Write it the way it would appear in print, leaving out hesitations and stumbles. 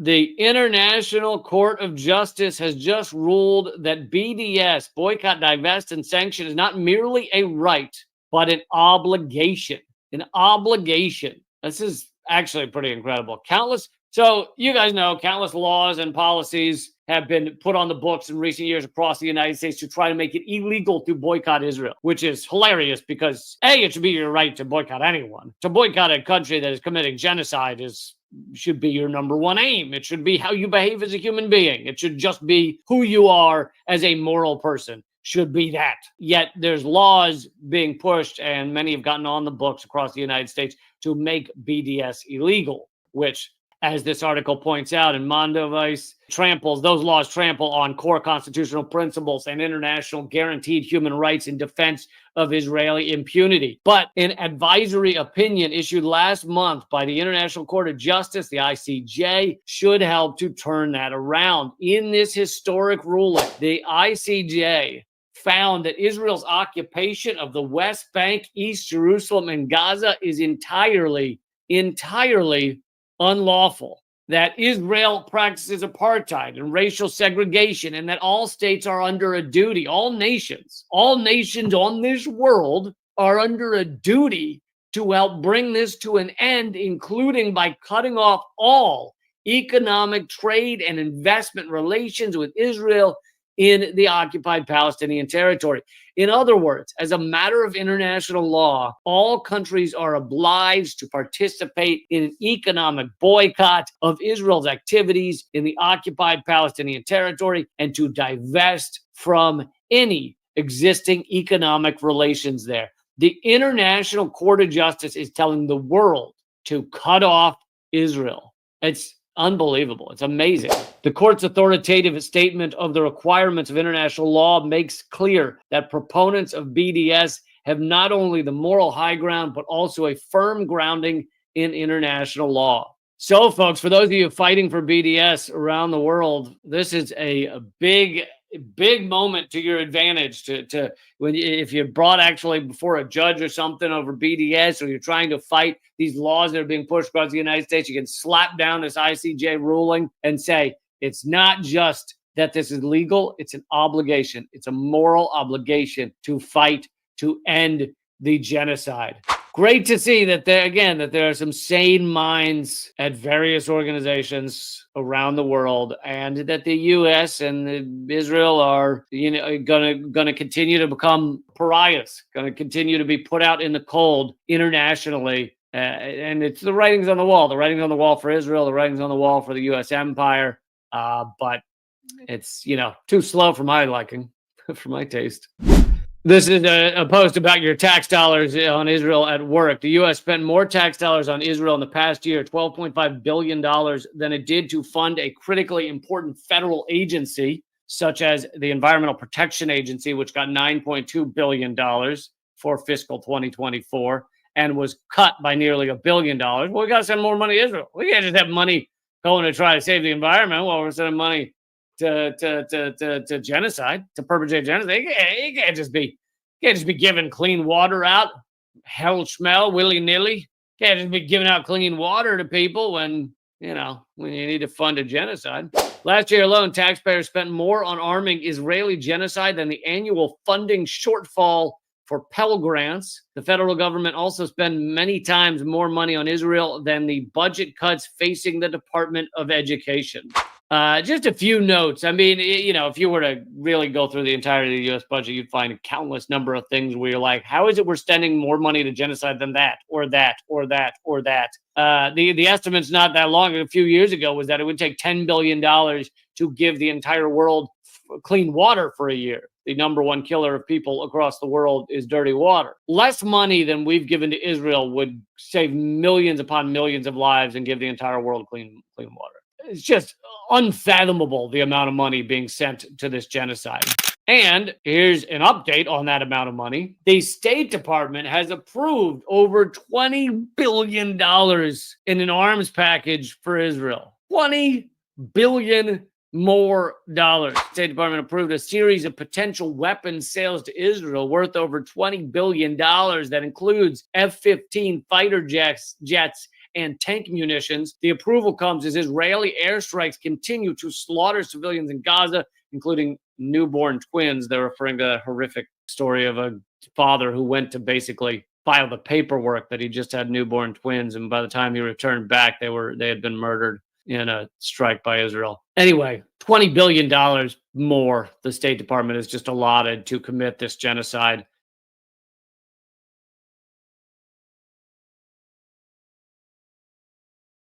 The International Court of Justice has just ruled that BDS, boycott, divest, and sanction, is not merely a right, but an obligation. An obligation. This is actually pretty incredible. So you guys know, countless laws and policies have been put on the books in recent years across the United States to try to make it illegal to boycott Israel, which is hilarious because, A, it should be your right to boycott anyone. To boycott a country that is committing genocide should be your number one aim. It should be how you behave as a human being. It should just be who you are as a moral person. Should be that. Yet there's laws being pushed, and many have gotten on the books across the United States to make BDS illegal, which, as this article points out in Mondovice, those laws trample on core constitutional principles and international guaranteed human rights in defense of Israeli impunity. But an advisory opinion issued last month by the International Court of Justice, the ICJ, should help to turn that around. In this historic ruling, the ICJ found that Israel's occupation of the West Bank, East Jerusalem, and Gaza is entirely unlawful, that Israel practices apartheid and racial segregation, and that all states are under a duty, all nations on this world are under a duty to help bring this to an end, including by cutting off all economic, trade, and investment relations with Israel in the occupied Palestinian territory. In other words, as a matter of international law, all countries are obliged to participate in an economic boycott of Israel's activities in the occupied Palestinian territory and to divest from any existing economic relations there. The International Court of Justice is telling the world to cut off Israel. It's unbelievable. It's amazing. The court's authoritative statement of the requirements of international law makes clear that proponents of BDS have not only the moral high ground, but also a firm grounding in international law. So, folks, for those of you fighting for BDS around the world, this is a big moment to your advantage if you're brought actually before a judge or something over BDS, or you're trying to fight these laws that are being pushed across the United States. You can slap down this ICJ ruling and say, it's not just that this is legal, it's an obligation. It's a moral obligation to fight to end the genocide. Great to see that there are some sane minds at various organizations around the world, and that the U.S. and Israel are, gonna continue to become pariahs, gonna continue to be put out in the cold internationally. And it's the writings on the wall. The writings on the wall for Israel. The writings on the wall for the U.S. empire. But it's too slow for my liking, for my taste. This is a post about your tax dollars on Israel at work. The U.S. spent more tax dollars on Israel in the past year, $12.5 billion, than it did to fund a critically important federal agency, such as the Environmental Protection Agency, which got $9.2 billion for fiscal 2024 and was cut by nearly $1 billion. Well, we got to send more money to Israel. We can't just have money going to try to save the environment while we're sending money to genocide, to perpetrate genocide. You can't just be giving clean water out, hell schmel, willy-nilly. Can't just be giving out clean water to people when you need to fund a genocide. Last year alone, taxpayers spent more on arming Israeli genocide than the annual funding shortfall for Pell Grants. The federal government also spent many times more money on Israel than the budget cuts facing the Department of Education. Just a few notes. I mean, if you were to really go through the entirety of the U.S. budget, you'd find a countless number of things where you're like, how is it we're spending more money to genocide than that, or that, or that, or that? The estimate's not that long. A few years ago was that it would take $10 billion to give the entire world clean water for a year. The number one killer of people across the world is dirty water. Less money than we've given to Israel would save millions upon millions of lives and give the entire world clean water. It's just unfathomable the amount of money being sent to this genocide. And here's an update on that amount of money. The State Department has approved over $20 billion in an arms package for Israel. $20 billion more dollars. The State Department approved a series of potential weapons sales to Israel worth over $20 billion that includes F-15 fighter jets and tank munitions. The approval comes as Israeli airstrikes continue to slaughter civilians in Gaza, including newborn twins. They're referring to that horrific story of a father who went to basically file the paperwork that he just had newborn twins, and by the time he returned back, they had been murdered in a strike by Israel. Anyway, $20 billion more the State Department has just allotted to commit this genocide.